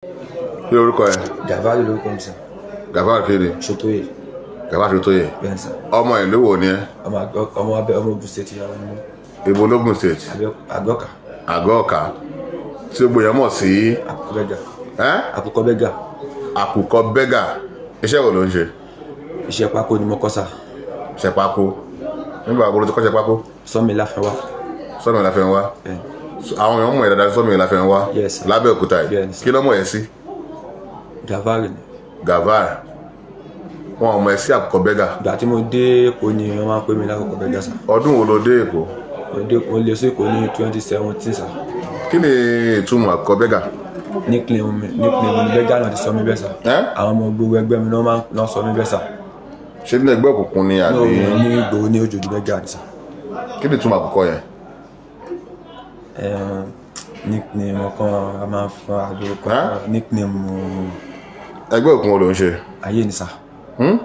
Kí lorúkọ ẹ? Gàfárì lórúkọ mi sà. Gàfárì kéde. Ṣòtóyè. Gàfárì Ṣòtóyè. Bẹ́ẹ̀ sà. Ọmọ ìlú wo ni ẹ? ọmọ Ogun State yàrá ni mo. Ibo l'Ogun State? Àgọ́kà. Àgọ́kà. Tí o gbòyàn mọ̀ sí. Àkùkọ bẹ́gà. Àkùkọ bẹ́gà. Àkùkọ bẹ́gà. Iṣẹ́ wo ló ń ṣe? Iṣẹ́ pákó ni mo kọ́ sà. Iṣẹ́ pákó. Nígbà wo ló ti kọ́ iṣẹ́ pákó? Sọ́mi Láfẹ́nwá. Sọ́mi Láfẹ́nwá. Àwọn èèyàn mọ̀ ẹ́ dáadáa Sọ́mi Láfẹ́nwá. Yes. Lábẹ́òkúta yìí. Kí ló mọ̀ ẹ́ sí? Gàfárì ni. Gàfárì. Wọn ò mọ̀ ẹ́ sí Àkùkọ bẹ́gà. Ìgbà tí mo dé Èkó ni wọ́n máa ń pè mí l'Àkùkọ bẹ́gà sà. Ọdún wo ló dé Èkó? Mo lè sí Èkó ní 2017 sà. Kí ni ìtumọ̀ Àkùkọ bẹ́gà? Nickname mi bẹ́gà náà ti sọ mí bẹ́ẹ̀ sà. Àwọn ọmọ gbogbo ẹgbẹ́ mi náà sọ mí bẹ́ẹ̀ sà. Ṣé ní ẹgbẹ́ òkùnkùn ni àbí? Ní Ìgbòho ní Òjòdú bẹ́gà ni sà. Kí ni ìtumọ̀ àkùkọ yẹn? Nickname ọkàn a máa ń fún àdókò. Nickname ẹgbẹ́ òkùnkùn wo ló ń ṣe? Ayé ni sà.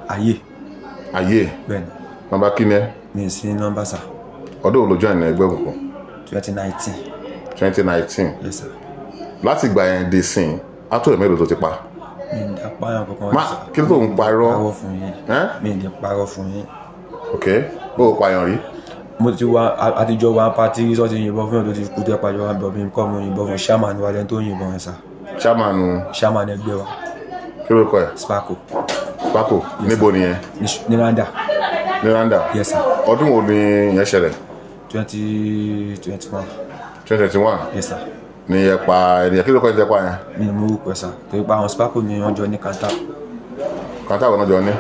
Ayé. Ayé. Bẹ́ẹ̀ni. Nọ́mbà kí ni ẹ? Mi sí nọ́mbà sà. Ọdún wo ló join ní ẹgbẹ́ òkùnkùn? 2019. 2019. Yes sir. Láti ìgbà yẹn dé sìn á tó mélòó tó ti pa? Mi ì dá pààyàn kankan. Kí ló tó ń parọ́? Parọ́ fún yín. Mi ì dá parọ́ fún yín. Ok, bó o pààyàn rí? Mo ti wá àtijọ́ wa pati tó ti yìnbọn fún yàn tó ti kú tẹ́ pàjọ́ wa bọ̀ bí nǹkan mo yìnbọn fún chairman wa lẹ́ni tó yìnbọn yẹn sà. Chairman ẹgbẹ́ wa. Kí ló kọ ẹ? Sparko. Sparko. Níbo ni yẹn? Ní Randa. Ní Randa? Yes sir. Ọdún wo ni yẹn ṣẹlẹ̀? 2021. 2021? Yes sir. Ni ẹ pa ènìyàn, kí ló kọ́ ẹ tẹ́ pa yẹn? Mi ò mú orúkọ ẹ sà torí pé àwọn Sparko ni wọ́n jọ ní kanta. Kanta wo náà jọ ní?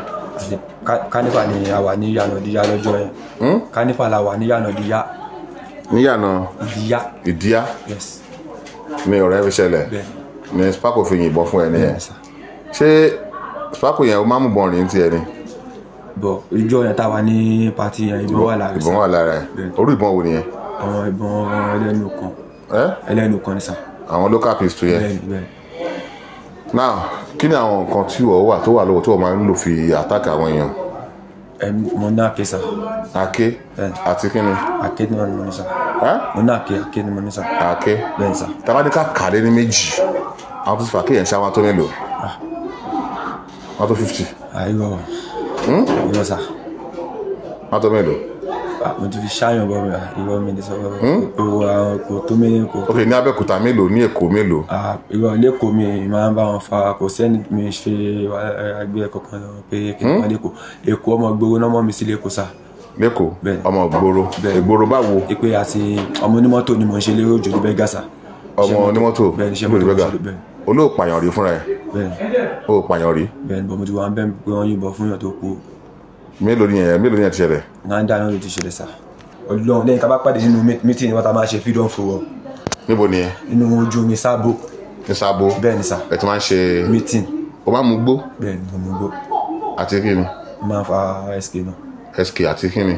Kánífà ni a wà ní Ìyànà Ìdíyà lọ́jọ́ yẹn. Kánífà la wà ní Ìyànà Ìdíyà. Ní Ìyànà Ìdíyà? Yes. Ní ọ̀rẹ́ fi ṣẹlẹ̀? Ní Sparko fi yìnbọn fún ẹ nìyẹn? Ṣé Sparko yẹn o máa mú bọ̀n rìn tiẹ̀ ni? Bọ̀ ìjọ yẹn tá a wà ní pati yẹn ìbọn wà lára ẹ̀. Ìbọn wà lára ẹ̀. Orú ìbọn wo nìyẹn? Àwọn ìbọn ẹlẹ́nu kan. Ẹlẹ́nu kan ni sà. Àwọn local pistol yẹn? Bẹ́ẹ̀ni. Now kí ni àwọn nǹkan tí wọ́n wà tó wà lọ́wọ́ tí wọ́n máa ń lò fi attack àwọn èèyàn? Mo ní àké sà. Àké? Àti kí ni? Àké ni mo ní sà. Mo ní àké ni mo ní sà. Àké? Bẹ́ẹ̀ni sà. Tàbí ká kàdé ní méjì àwọn tó ti fà kéèyàn ṣá wọn tó mélòó? Wọn tó 50? Irọ́ sà. Wọn tó mélòó? Mo ti fi ṣáyàn bọ́ mi irọ́ mi ní sọ́wọ́ kò tó mélòó kò. Ok, ní Abẹ́òkúta mélòó, ní Èkó mélòó? Irọ́ lẹ́kọ̀ọ́ mi máa ń bá wọn fa kò sẹ́ni mi ṣe ẹgbẹ́ kankan lọ pé kí n máa lẹ́kọ̀ọ́. Èkó ọmọ ìgboro náà mọ́ mi sí lẹ́kọ̀ọ́ sà. Lẹ́kọ̀ọ́ ọmọ ìgboro? Ìgboro báwo? Ìpè àti ọmọ onímọ́tò ni mo ń ṣe lérò Òjòdú bẹ́gà sà. Ọmọ onímọ́tò Òjòdú bẹ́gà? Olóòpàyàn rí fúnra ẹ̀? Bẹ́ẹ̀ni. Ó pàyàn rí? Bẹ́ẹ̀ni bọ́ mo ti wá ń bẹ́ẹ̀ pé wọ́n yìnbọn fún yàn tó kú. Mélòó ni ẹ̀ ti ṣẹlẹ̀? Randa náà ló ti ṣẹlẹ̀ sà. Ọlọ́run lẹ́yìn ká bá pàdé sínú mítìnì wọ́n ta máa ṣe freedom for all. Níbo ni ẹ? Inú ojú omi Sábó. Ní Sábó? Bẹ́ẹ̀ni sà. Ẹ ti máa ń ṣe mítìnì. O máa ń mu gbó? Bẹ́ẹ̀ni mo mu gbó. Àti kí ni? Mo máa ń fa SK náà. SK àti kí ni?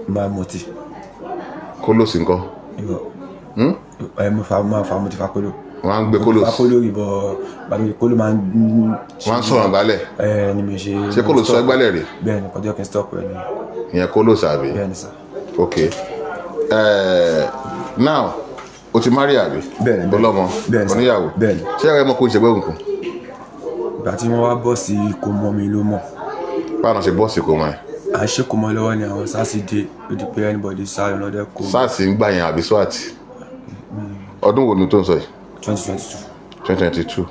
Mo máa ń mọtì. Kólòsì ńkọ́? Irọ́. Mo ti fa kólò. Wọ́n á ń gbé kólòsì. Fa kólò ìbọn gbàgbé kólò máa ń. Wọ́n á ń sọ̀rọ̀ gbálẹ̀. Ni mi ṣe. Ṣé kólòsì sọ gbálẹ̀ rè? Bẹ́ẹ̀ni kọjá kí n stop rẹ ni. Ìyẹn kólòsì àbí? Bẹ́ẹ̀ni sà. Ok. Now o ti marry àbí? Bẹ́ẹ̀ni. Ọlọ́mọ? Bẹ́ẹ̀ni. Oníyàwó? Bẹ́ẹ̀ni. Ṣé ẹ̀rọ ẹmọ kò ṣe gbẹ́ òkùnkùn? Ìgbà tí wọ́n wá bọ́ sí kò mọ mi ló mọ̀. Báwo ni ṣe bọ́ọ̀sì kò mọ ẹ? À ń ṣe kò mọ lọ́wọ́ ni àwọn SARS dé ó di pé anybody sáré lọ́dẹ kó. SARS ń gbà yẹn àbí SWAT? Ọdún wo ni tó ń sọ yìí? 2022. 2022?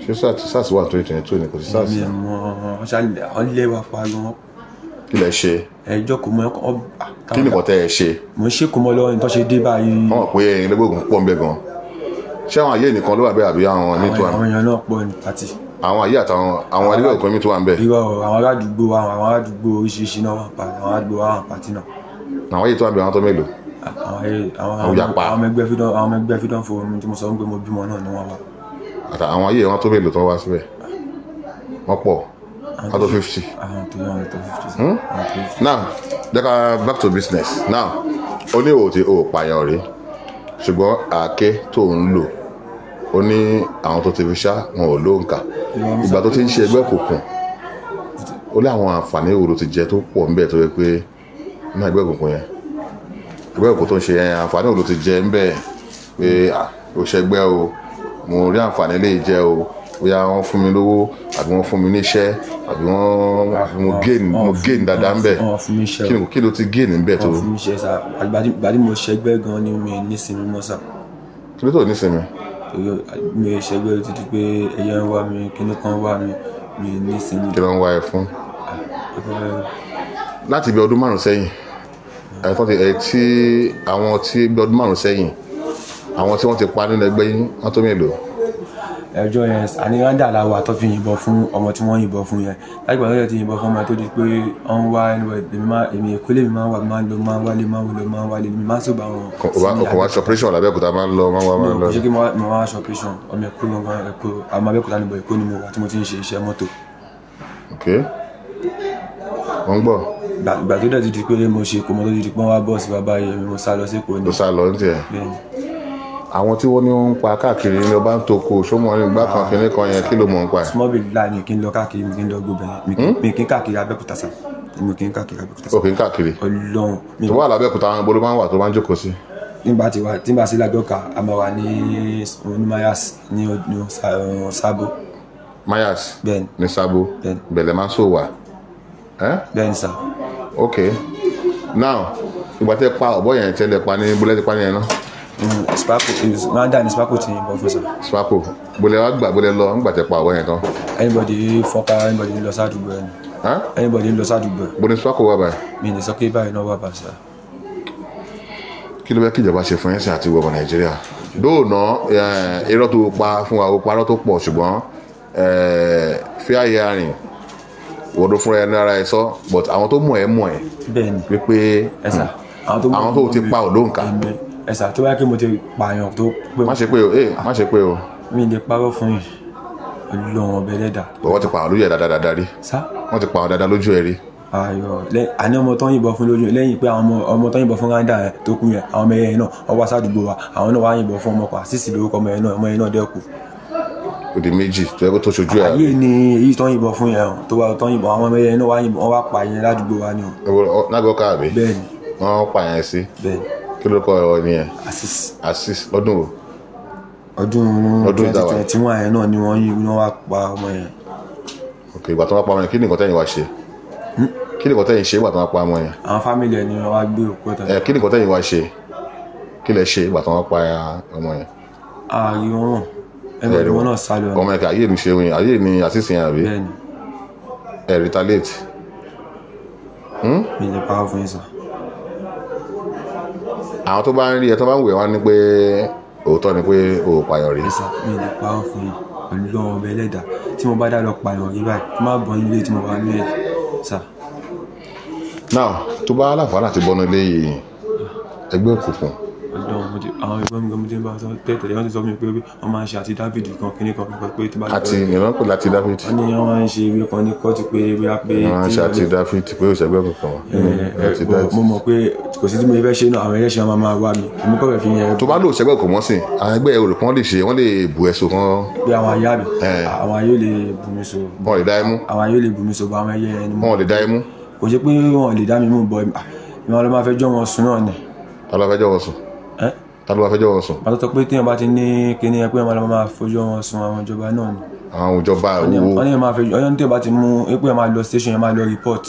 Ṣé SARS wà 2022 ni kò sí SARS? Mi mọ wọ́n lé wa pa gan. Kí lẹ ṣe? Ẹjọ́ kò mọ ẹkọ. Kí ni kò tẹ́ ẹ ṣe? Mo ń ṣe kò mọ lọ́wọ́ ni tó ṣe dé báyìí. Wọ́n mọ̀ pé ẹyin lẹ́gbẹ̀ẹ́ pọ̀ ń bẹ gan. Ṣé àwọn ayé nìkan ló wà bẹ́ẹ̀ àbí àwọn ní tó wà? Àwọn èèyàn náà pọ̀ ní pàtì. Àwọn ayé àtàwọn àwọn ẹlẹ́gbẹ̀ẹ́ òkú mi tó wà ń bẹ. Irọ́ àwọn aládùúgbò oríṣiríṣi náà wà pa àwọn àdúgbò àwọn pàtì náà. Àwọn ayé tó wà ń bẹ àwọn tó mélòó? Àwọn ẹgbẹ́ freedom for mi tí mo sọ ń gbé mo bímọ náà ni wọ́n wà. Àwọn ayé wọn tó mélòó tó wá síbẹ̀? Wọ́n pọ̀. Out of 50. Now, back to business. Now, ó ní òtí ò pààyàn rí ṣùgbọ́n àáké tó ń lò ó ní àwọn tó ti fi ṣá wọn ò lóǹkà. Ìgbà tó ti ń ṣe ẹgbẹ́ òkùnkùn ó lé àwọn àǹfààní òru ti jẹ tó pọ̀ ń bẹ tó yẹ pé ní ẹgbẹ́ òkùnkùn yẹn ẹgbẹ́ òkùnkùn tó ń ṣe yẹn àǹfààní òru ti jẹ ń bẹ pé ó ṣẹgbẹ́ o mo rí àǹfààní lè jẹ́ o bóyá wọ́n fún mi lówó àbí wọ́n fún mi níṣẹ́ àbí mo gain dáadáa ń bẹ̀ kí ló ti gain ń bẹ̀ tó. wọ́n fún mi ṣe sá àgbàdì mo ṣẹgbẹ́ gan ni mi nísinmi mọ́ sá. kí ló tó nísinmi. mi ṣẹgbẹ́ títí pé ẹyẹ ń wá mi kíní kan wá mi nísinmi. kí ló ń wá ẹ fún. láti bí ọdún 5 sẹ́yìn tí àwọn tí bí ọdún 5 sẹ́yìn àwọn tí wọ́n ti pa nínú ẹgbẹ́ yín wọ́n tó mélòó. ẹjọ́ yẹn àníyànjá làwọn àtọ́ fi yìnbọn fún ọmọ tí wọ́n yìnbọn fún yẹn láìpẹ́ lọ́dẹ̀ tí yìnbọn fún ọmọ tó di pé wọ́n wá èmi èkó lèmi máa ń wà máa ń lọ máa ń wálé máa ń wálé mi máa ń sọ̀bà wọn. ọkọ̀ wa ṣọpẹ́ṣọ̀n làbẹ́òkúta máa ń lọ máa ń lọ. ṣé kí mo wá ṣọpẹ́ṣọ̀n ọmọ èkó gangan èkó àwọn abẹ́òkúta níbo èkó ni mo wà tí mo ti ń ṣe iṣẹ́ mọ́tò. ok wọ́n gbọ́. ìgbà tó dẹ̀ ti di pé mo ṣe kò mọ́ tó di pé wọ́n wá bọ́ọ̀sì bàbá yẹn mo sá lọ sí èkó ni. ló sá lọ ní tiẹ̀. àwọn tí wọ́n ní wọ́n ń pa káàkiri ní ọba ń toko sọmọ ní ìgbà kan kìnìún kan yẹn kí ló mọ̀ ń pa ẹ̀. small bill line mi kì í lọ káàkiri mi kì í lọ gbóbẹ̀rẹ̀ mi kì í káàkiri Abẹ́òkúta sá mi kì í káàkiri Abẹ́òkúta sá. o kì í káàkiri. Ọlọ́run mi. tó wà lábẹ́òkúta àwọn ibo ló máa ń wà tó máa ń jókòó sí. tí n bá sí lágbọ́ka a máa wà ní Mayas ní Sábó. Mayas bẹ́ẹ̀ni ní Sábó bẹ̀lẹ̀ máa ń sọ wà. bẹ́ẹ̀ni sá. ok now ìgbà tẹ́ pa ọ̀bọ yẹn tẹ́lẹ̀ pa ní bólẹ́ ti pa ní yẹn náà. Spaco máa ń dà ní Spaco tí yìnbọn fún sá. Spaco bólẹ́ wá gbà bólẹ́ lọ ńgbà tẹ́ pa ọ̀bọ yẹn tán. anybody fọ́nká anybody lọ sádùúgbò ẹ̀ ni. anybody lọ sádùúgbò ẹ̀. bó ní Spaco wà báyìí. mi ní sọ pé báyìí náà wà bá sá. kí ló fẹ́ kí ìjọba ṣe fún yẹn sí àti ìwọ̀n Nàìjíríà dóònà irọ́ tó pa fún wa ó parọ́ tó pọ̀ ṣùgbọ́n fair hearing wọ́n fúnra ẹ̀ nára ẹ̀ sọ but àwọn tó mọ̀ ẹ́ bẹ́ẹ̀ni wípé àwọn tó ti pa ò ló ń kà. ẹ̀sà tó bá kí mo ti pààyàn tó pé. má ṣe pé o. mi lè parọ́ fún yìí Ọlọ́run ọbẹ̀ lẹ́dà. wọ́n ti pa àwọn lójú ẹ̀ dáadáa rí. wọ́n ti pa àwọn dáadáa lójú ẹ̀ rí. ayọ̀ àní ọmọ tó ń yìnbọn fún lójú lẹ́yìn pé àwọn ọmọ tó ń yìnbọn fún ráńdà yẹn tó kú yẹn àwọn ọmọ yẹn náà wọ́n wá sádùúgbò wa àwọn náà wá yìnbọn fún ọmọ pa sísì lórúkọ ọmọ yẹn náà dẹ́kù. òdì méjì tó yẹ kó tó ṣojú ẹ. ayé ni èyí tó ń yìnbọn fún yẹn tó wà tó ń yìnbọn àwọn ọmọ yẹn náà wọ́n wá pa yẹn ládùúgbò wa ni o. lágọ̀ọ́ká àbí. bẹ́ẹ̀ni. wọ́n pa yẹn sí. bẹ́ẹ̀ni. kí ló kọ ọ nìyẹn. Asis lọ́dún o. ọdún 2021 yẹn náà ni wọ́n wá pa ọmọ yẹn. ok ìgbà tó wá pa ọmọ yẹn kí ni nǹkan tẹ́yìn wá ṣe. kí ni nǹkan tẹ́yìn ṣe ìgbà tó wá pa ọmọ yẹn. àwọn fámìlì ẹ̀ ni wọ́n wá gbé òkú ọ̀tọ̀. kí ni nǹkan tẹ́yìn wá ṣe kí lẹ ṣe ìgbà tó wá pa ọmọ yẹn. ààyè wọn ẹgbẹ́ wọn náà sálọ. ọmọ ẹ̀ka ayé mi ṣe oyin ayé ni àṣìṣe yẹn àbí. bẹ́ẹ̀ni. ẹ retaliate. mi lè pa á fún yín sá. àwọn tó bá ń rí ẹ tó bá ń wẹ̀ wá ní pé òótọ́ ni pé o ò pààyàn rí. ẹ̀sà mi lè pa á fún yín pẹ̀lú lọ́wọ́ ọbẹ̀ ẹlẹ́dà tí mo bá dá lọ pààyàn rí báyìí tí má bọ́ ilé tí mo bá ní ẹ̀ sá. now tó bá aláǹfààní àti bọ́nu ilé yìí ẹgbẹ́ òkùnkùn. àwọn ẹgbẹ́ mi gbọ́mọdé bá sọ tẹ́tẹ̀lé wọ́n ti sọ fún mi pé wọ́n máa ń ṣe àti David kan kíní kan pé tí bá lọ. àti ìran pè láti David. wọ́n ní wọ́n máa ń ṣe ìwé kan ní kóòtù pé wíwá pé. wọ́n ṣe àti David pé òṣègbè òkùnkùn. mo mọ̀ pé kò sí tí mo fẹ́ ṣe náà àwọn ẹlẹ́ṣin wọn máa wá mi èmi kọ́ fẹ́ fi yẹn. tó bá lò òṣègbè òkùnkùn mọ́ sí àwọn ẹgbẹ́ olùkọ́ wọn lè ṣe wọ́n lè bu ẹ̀sùn kan. pé àwọn ayé àbí àwọn ayé lè bù mí so. wọn lè dá ẹ mú. àwọn ayé lè bù mí so bá àwọn ẹyẹ ẹni mú. wọn lè dá ẹ mú. kò ṣe pé wọn lè dá mi mú bọ ìwọ̀n ló máa fẹ́ jọ́ wọn sùn náà ni. ta ló fẹ́ jọ́ wọn sùn. ta ló fẹ́ jọ́ wọn sùn. bàtọ́ tó pé téèyàn bá ti ní kíní ẹ pé wọn máa fojú wọn sùn àwọn ìjọba náà ni. àwọn ìjọba wo. wọ́n ní máa fẹ́ ọyọ́ ní téèyàn bá ti mú pé ẹ máa lọ station yẹn máa lọ report.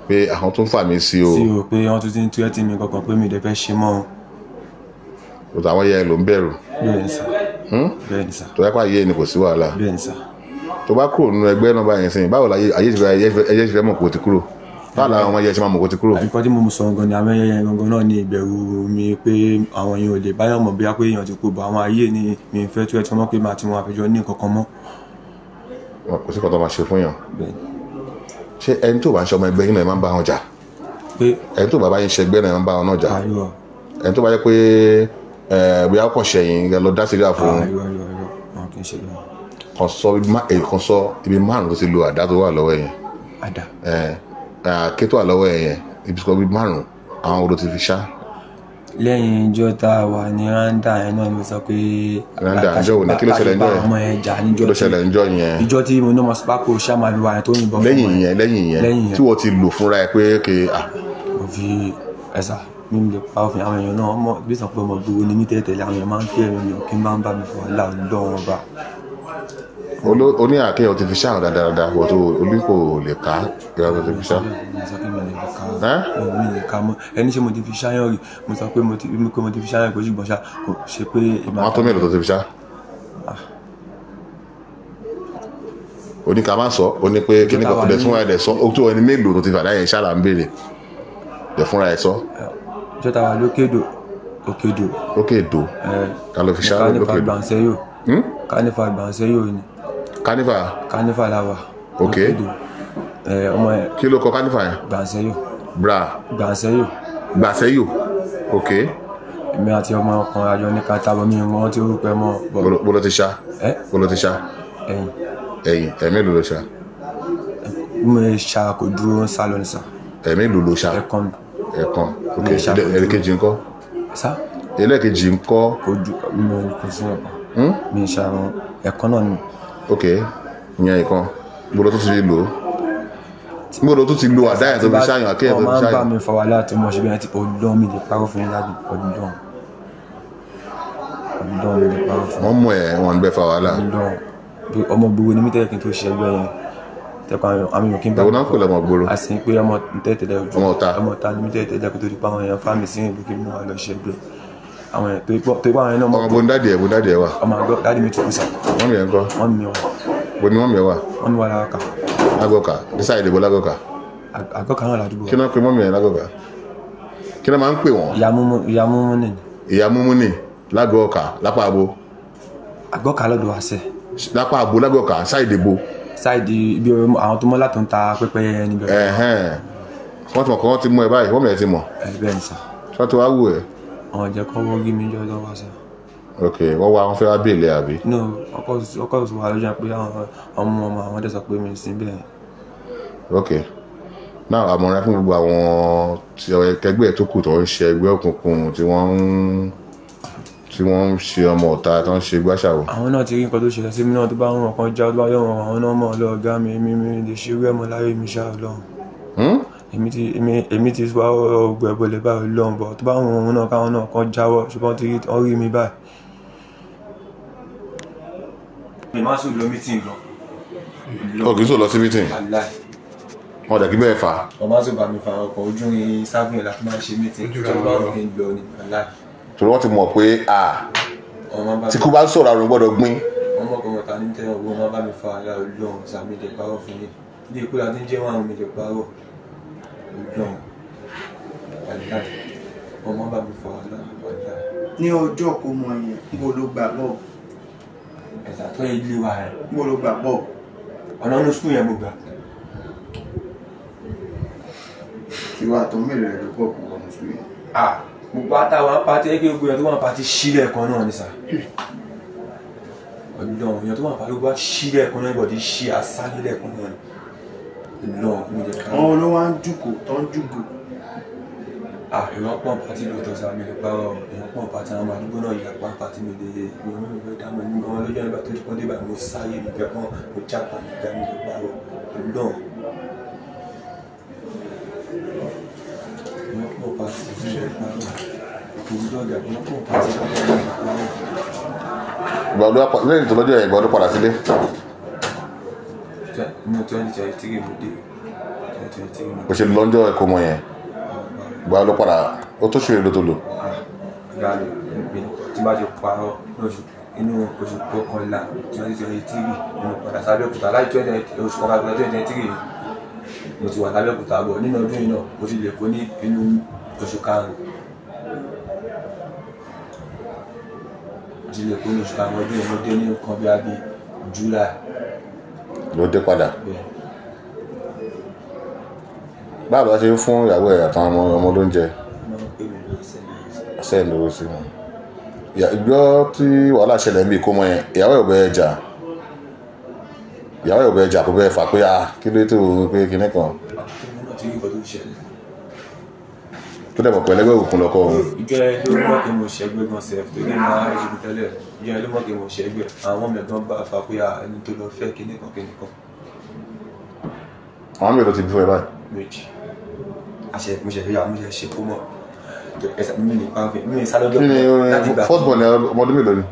pé àwọn tó ń fà mí sí o. sí o pé wọ́n tún ti ń túyẹ́ tì mí kankan pé mi ò dẹ̀ fẹ́ ṣe mọ́ o. kò táwọn yẹ ló ń bẹ̀rù. bẹ́ẹ̀ni sà. bẹ́ẹ̀ni sà. tó yẹ kó ayé ni kò sí wàhálà. bẹ́ẹ̀ni sà. tó bá kúrò nínú ẹgbẹ́ náà báyìí sẹ́yìn báwo la ayé ti fẹ́ mọ̀ kó ti kúrò báwo làwọn ọmọ yẹn ti máa mọ̀ kó ti kúrò. àyíkọ́ tí mo sọ gan ni àwọn ẹyẹ gangan náà ní ìbẹ̀rù mi pé àwọn èèyàn ò lè báyọ̀ mọ̀ bí a pé èèyàn ti kú bọ̀ àwọn ayé ni mi fẹ́ tó ẹ tí wọ́n mọ̀ pé màá ti wọn àfẹjọ́ ní nǹkan kan mọ́. kò sí kan tó máa ṣe fún yàn. ṣé ẹni tó bá ń ṣe ọmọ ẹgbẹ́ yín náà máa ń bá wọn jà. ẹni tó bá bá yín ṣe ẹgbẹ́ náà máa ń bá wọn náà jà. ẹni tó bá yẹ pé bóyá ọkọ̀ ṣẹ̀yìn lọ dá sílẹ̀ fún un. kan sọ ibi márùn-ún tó ti lo àdá tó wà lọ́wọ́ yẹn. àdá. kétò àlọ́wọ́ yẹn ibi tó bí márùn-ún àwọn odò ti fi ṣá. lẹ́yìn ìjọ tá a wà ní randa yẹn náà ló sọ pé. randa ìjọ wo ni kí ló ṣẹlẹ̀ ńjọ́ yẹn kí ló ṣẹlẹ̀ ńjọ́ yẹn. ìjọ tí mo ní ọmọ Spaco ṣàmàlú wa yẹn tó yìnbọn fún lẹ́yìn yẹn tí wọ́n ti lò fúnra ẹ pé ké. mo fi ẹ̀sà mi lè pa òfin àwọn èèyàn náà mọ̀ bí sàn pé ọmọ gbogbo ni mí tẹ́tẹ̀lé àwọn èèyàn máa ń fi ẹ̀rọ mi kí n bá ń bá mi fọ wàhálà lọ́wọ́ ọba. ó ní àáké o ti fi ṣáà dáadáa wọ́n tó olú kò lè ká ìyá tó ti fi ṣáà. mi lè ká mọ́ ẹni ṣé mo ti fi ṣáyàn rí mo sọ pé mo ti fi ṣáyàn kò ṣùgbọ́n ṣá kò ṣe pé. wọ́n tó mélòó tó ti fi ṣáà. ó ní ká má sọ ó ní pé kíní kan dẹ̀ fúnra ẹ̀ sọ ó tó ẹni mélòó tó ti fàdá yẹn ṣáà là ń béèrè dẹ̀ fúnra ẹ̀ sọ. ìjọta wà lókèdò ká ló fi ṣáà lókèdò. kánífà gbàǹsẹ́yò ni. kánífà làwà. ok ọmọ ẹ. kí ló kọ kánífà yẹn. gbàǹsẹ́yò. gbàǹsẹ́yò ok. èmi àti ọmọ ọkùnrin àjọ ní kátàbọ̀ mi ìwọ̀n tí ó rúpẹ́ mọ́. bolo ti ṣá. ẹ̀yìn ẹ̀mélòó ló ṣá. mo ṣá kò dúró ń sá lọ ní sá. ẹ̀mélòó ló ṣá. ẹ̀kan ok ẹlẹ́kejì ńkọ́. sá. ẹlẹ́kejì ńkọ́. kò sí ọ̀kan. mi ṣá ẹ̀kan náà ni. ok ìyẹn ìkan gbọ́dọ̀ tó ti lò ó gbọ́dọ̀ tó ti lo àdáyà tó fi ṣáyàn àkéyàn tó fi ṣáyàn. ọmọ bá mi fọ wà láti mọ̀ ṣe bí wọ́n ti ọdún mi lè parọ́ fún yín láti ọdún mi lè parọ́ fún. wọ́n mú ẹ̀ wọ́n ń bẹ́ fa wàhálà. ọmọ gbogbo ni mí tẹ́lẹ̀ kí n tó ṣe ẹgbẹ́ yẹn tẹ́kọ̀ àmì yòókì ń bá mi. ẹ̀wọ̀n náà ń pè lọ́mọ gbòòrò. a sì ń pé ọmọ tẹ́tẹ̀lẹ̀ ojú ọmọ ọ̀tá ni mí tẹ́tẹ̀lẹ̀ kó tó di pa àwọn èèyàn fáàmì sí ìlú kí n mú wa lọ ṣe ẹgbẹ́ àwọn èèyàn tó ipá àwọn èèyàn náà. ọmọ bondadi ẹ̀ wà. ọmọ àgọ́ dáàdì mi ti kú sà. wọ́n mi ẹ̀ ń kọ́. wọ́n mi wà. bo ni wọ́n mi ẹ̀ wà. wọ́n mi wà lágọ̀ká. lágọ̀ká dísà ìdìbò lágọ̀ká. àgọ́ká náà ládùúgbò. kí náà pe mọ́mí ẹ̀ lágọ̀ká kí náà máa ń pè wọ́n. ìyá múmú ni. ìyá múmú ni lágọ̀ká lápá abo. àgọ́ká lọ́dọ̀ wá sẹ́. lápá abo lágọ̀ká sáìdìbò. sáìdì ibi àwọn tó mọ́ látọ̀ ń ta pẹ́pẹ́ níbẹ̀. wọ́n ti mọ̀ kọ́ wọ́n ti mú ẹ báyìí wọ́n mẹ̀ ti mọ̀. bẹ́ẹ̀ ni sà. wọ́n ti wá wù ẹ́. àwọn jẹ́ kọ́ wọ́n gí mi jọ lọ́wọ́ sà. ok wọ́n wá wọn fẹ́ wá bèèlè àbí. no ọkọ̀ sọ wà lójú pé ọmọ àwọn dẹ̀ sọ pé mi sí bẹ́ẹ̀. ok náà àmọ̀ràn fún gbogbo àwọn ẹgbẹ́ tó kù tó ń ṣe ẹgbẹ́ òkùnkùn tí wọ́n ń ṣe ọmọ ọ̀tá tó ń ṣe gbàṣàwò. àwọn náà ti rí nǹkan tó ṣẹlẹ̀ sí mi náà tó bá wọn kan já tó bá yọ̀ wọn àwọn náà mọ̀ ọlọ́ọ̀gá mi lè ṣe irú ẹ̀mọ́ láyé mi ṣáà lọ́hùn. èmi ti wá ọgbẹ́ bọ̀lẹ̀ báyìí lọ́hùn bọ̀ tó bá wọn náà káwọn náà kan jáwọ́ ṣùgbọ́n wọ́n rí mi báyìí. mi máa sùn lọ mítìn gan. ó kì í sùn lọ sí mítìn. wọn dẹ̀ kí bẹ́ẹ̀ fà. wọ́n máa tún bá mi fa ọkọ̀ ojú irin sáfìn láti máa ṣe mítìn tó bá wọn kí n lọ ní aláì. torí wọ́n ti mọ̀ pé tí kú bá ń sọ̀rọ̀ àrùn gbọ́dọ̀ gbìn. wọ́n mọ̀ pé mọ̀ta ní tẹ́lẹ̀ owó máa bá mi fa ara olóhùn sàmì lè parọ́ fún yín ilé ìpínlẹ̀ àti jẹ́ wọn àwọn mi lè parọ́ olóhùn aláì wọ́n máa bá mi fa ara aláì. ní ọjọ́ kó mọ yẹn mo ló gbà bọ̀. ẹ̀sà tó yẹ ilé wa rẹ̀. mo ló gbà bọ̀. ọ̀nà ọ̀nà sukùl yẹn mo gbà. ìwà tó mélòó rẹ̀ ló pọ̀ kó wọ́n sùn yẹn. gbogbo àtàwọn apáti ẹgbẹ́ gbogbo yẹn tó wà pàtí sílẹ̀ kan náà ni sà. ọ̀dọ̀ yẹn tó wà pàtí gbogbo sílẹ̀ kan náà ìbọ̀dí sí àsálẹ̀ kan náà ni. mi jẹ ká. àwọn ló wá ń jùkò tó ń jùgò. ìwọ́n pọ̀ pàtí lóòótọ́ sá mi lè parọ́ ìwọ́n pọ̀ pàtí àwọn àdúgbò náà yà pa pàtí mi lè ìwọ́n mi fẹ́ dámọ̀ ní ọmọ lọ́jọ́ nígbà tó ti pọ́n débà mo sáyé mi fẹ́ kàn mo jápa nígbà mi lè parọ́ ọ̀dọ̀. lẹ́yìn tó lọ́jọ́ ìgbà ọdún padà sílé. ní 2023 mo dé. kò ṣe lọ́jọ́ ẹ̀kọ́ mọ̀ yẹn ìgbà ọdún padà ó tó ṣe èlò tó lò. tí bá ti parọ́ inú oṣù kọkànlá 2023 mo padà sábẹ́òkúta láì oṣù kọkànlá 2023 mo ti wà lábẹ́òkúta bọ̀ nínú ọdún yìí náà mo ti lè kó ní inú oṣù karùn-ún ti lè kó ní oṣù karùn-ún ọdún yìí mo dé ní nǹkan bí abí July ló dé padà. báwo la ṣe ń fún ìyàwó ẹ̀ àtàwọn ọmọ lóúnjẹ. ṣe ń lówó sí wọn. ìgbọ́ tí wàhálà ṣẹlẹ̀ ń bí kó mọ yẹn ìyàwó ẹ̀ ò bẹ́ẹ̀ jà ìyàwó ẹ̀ ò bẹ́ẹ̀ jà kó bẹ́ẹ̀ fà pé kí ló tó pé kinní kan. tó dẹ̀ mọ̀ pẹ̀lú ẹgbẹ́ òkun lọ́kọ́ òun. ìjọ ẹ ló mọ̀ kí mo ṣẹ́gbẹ́ gan sef tó ní máa ń ṣe tẹ́lẹ̀ ìjọ ẹ ló mọ̀ kí mo ṣẹ́gbẹ́ àwọn ọmọ ẹ̀gbọ́n bá fà pé ẹni tó lọ fẹ́ kinní kan. àwọn mélòó ti bí fún ẹ báyìí. méjì mo ṣe fẹ́ yà mo ṣe ṣe kó mọ̀ ẹsẹ̀ mi lè pa ọ̀fẹ́ mi lè sá lọ́jọ́ kí ni láti gbà first born ẹ ọmọdún mélòó ni.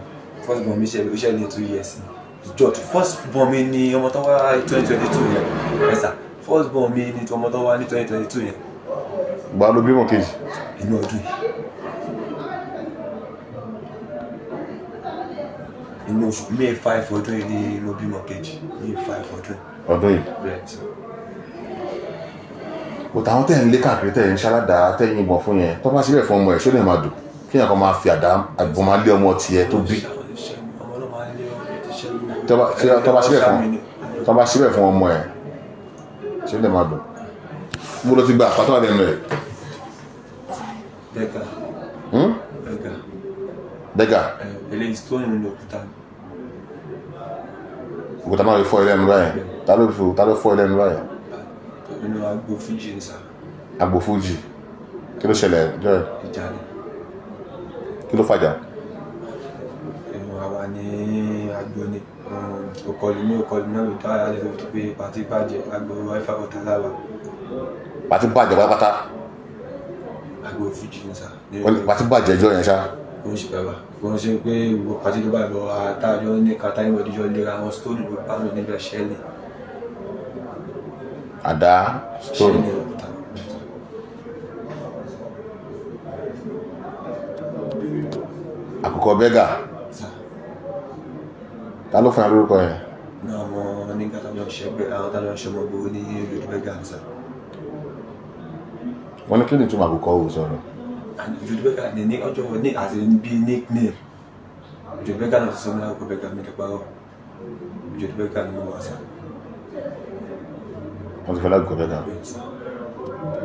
first born mi ṣe ní 2 years george first born mi ni ọmọ tó wá 2022 yẹn ẹ̀sà first born mi ni ọmọ tó wá ní 2022 yẹn. gbà ló bímọ kejì. inú ọdún yìí inú oṣù May 5 ọdún yìí ni mo bímọ kejì May 5 ọdún yìí. kò táwọn tẹ̀ ń lé káàkiri tẹ̀ ń ṣaládàá tẹ̀ ń yìnbọn fún yẹn tó bá síbẹ̀ fún ọmọ ẹ̀ ṣó lè máa dùn kí yẹn kan máa fi àdá àgbọn máa lé ọmọ tiẹ̀ tó bí tó bá síbẹ̀ fún ọmọ ẹ̀ ṣó lè máa dùn. mo lọ ti gba àpátọ́ àdẹnu ẹ̀. dẹ́gà. eléyìí tó ń lo òkúta. òkúta máa fi fọ́ ilé ẹnu báyìí ta ló fọ́ ilé ẹnu báyìí. nínú agbo fújì ní sá. agbo fújì kí ló ṣẹlẹ̀ jẹ́. ìjà ni. kí ló fàjà. àwa ní agbo ni òkọlù náà ìtọ́ àyàlẹ́ tó ti pé pàtí bàjẹ́ agbo wifi ọ̀tá láwà. pàtí bàjẹ́ pátápátá. agbo fújì ní sá. pàtí bàjẹ́ ẹjọ́ yẹn ṣá. kò ń ṣe bàbá kò ń ṣe pé ìwọ pàtí tó bá lọ àtàjọ ní kàtà ìwọ̀díjọ́ lera àwọn stone ló bá mi níbẹ̀ ṣẹ́lẹ̀. àdá stone. àkùkọ bẹ́gà ta ló fún ẹ lórúkọ yẹn. ní àwọn nígbà tó ń ṣẹgbẹ́ àwọn tó ń ṣọmọ gbowó ní ìlú bẹ́gà ń sá. wọ́n ní kí ni túmọ̀ àkùkọ ò sọ̀rọ̀. ìlú bẹ́gà ní ọjọ́ ní àti bí nickname ìlú bẹ́gà náà ti sọ ní àkùkọ bẹ́gà mi kẹpa ọ̀ ìlú bẹ́gà ni mo wà sá. wọ́n ti fẹ́ lágùkọ bẹ́gà.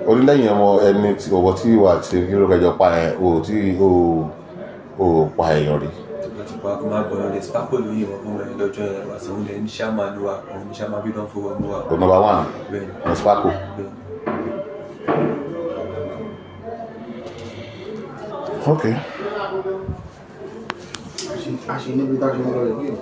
orílẹ̀-èdè ọmọ ẹni ọwọ́ tí wà tí kí ló kẹjọ pa ẹ̀ o tí o pa èèyàn rí. ti pa kó má gbọ́dọ̀ lè sparkle lóyè wọn fún ẹ lọ́jọ́ yẹn wà sí oúnjẹ ní sàmà ló wà òun ní sàmà bí dán fowó mú wa. o number one ní sparkle. ok. a ṣe níbi tá a ṣe mọ́ lọ rẹ̀ bí o.